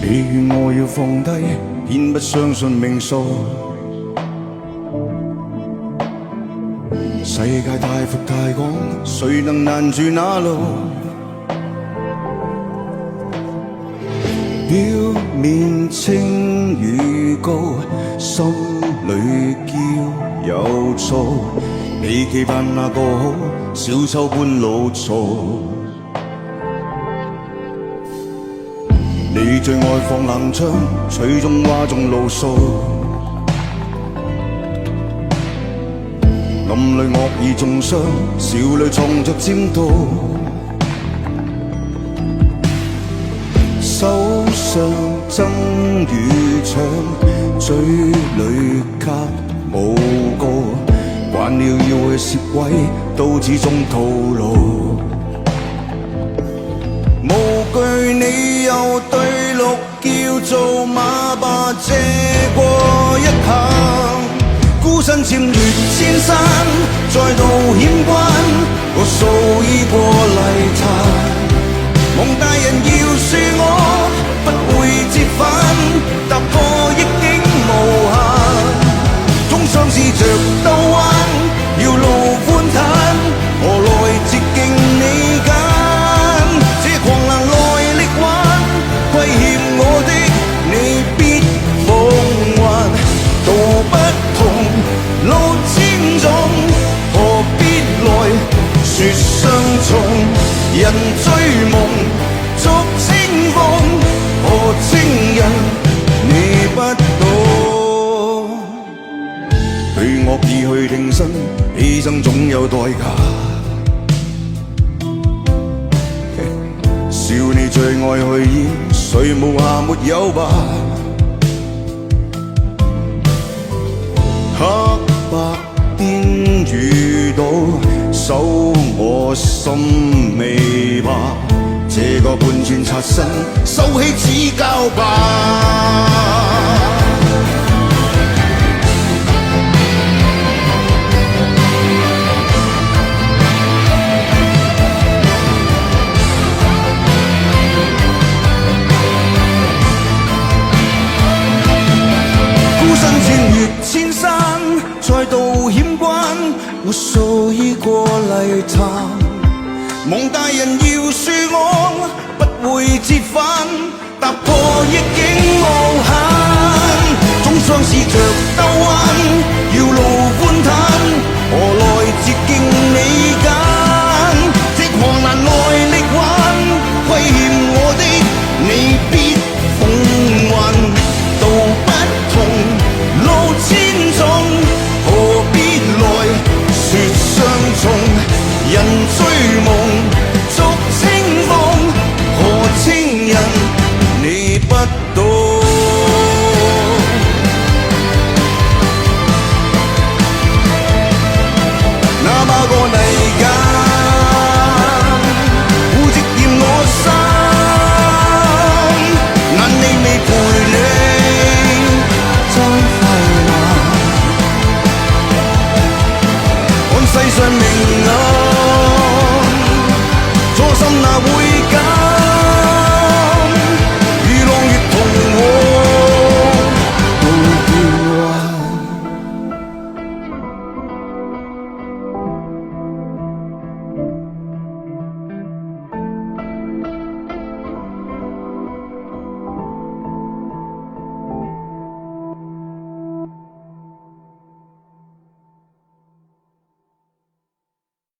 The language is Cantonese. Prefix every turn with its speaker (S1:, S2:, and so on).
S1: 祈願我要放低，偏不相信命數。世界太闊太廣，誰能攔住那路？表面清與高，心裏驕有躁。你期盼那個好，小丑般老嘈。你最愛放冷槍，吹中嘩眾怒訴。暗裏惡意中傷，笑裏藏着尖刀。手上爭與搶，嘴裏卡無告。慣了要去攝位，都始終徒勞。無懼你又對綠叫做馬吧，借過一行，孤身僭越千山，再度險關，我數已過泥潭。夢大人要恕我，不會折返，踏破逆境無限。終相試着兜彎，要路寬坦，何來捷徑你揀？這狂瀾來力挽，虧欠我的你必奉還。道不同，路千種，何必來說相從？人追夢，逐清風，何情人你不懂？對惡意去挺身，犧牲總有代價。笑你最愛去演，誰無瑕沒有吧？黑白邊遇到，守我心未吧？這個半寸擦身，收起指教吧。千山再度險關，我數已過泥潭。夢大人要恕我，不會折返，踏破逆境無限。終相試着兜彎，要路寬坦，何來捷徑你揀？這狂瀾來力挽，虧欠我的你必奉還。道不同，路千種，何必來說相從？人追夢，逐清風，何情人你不懂？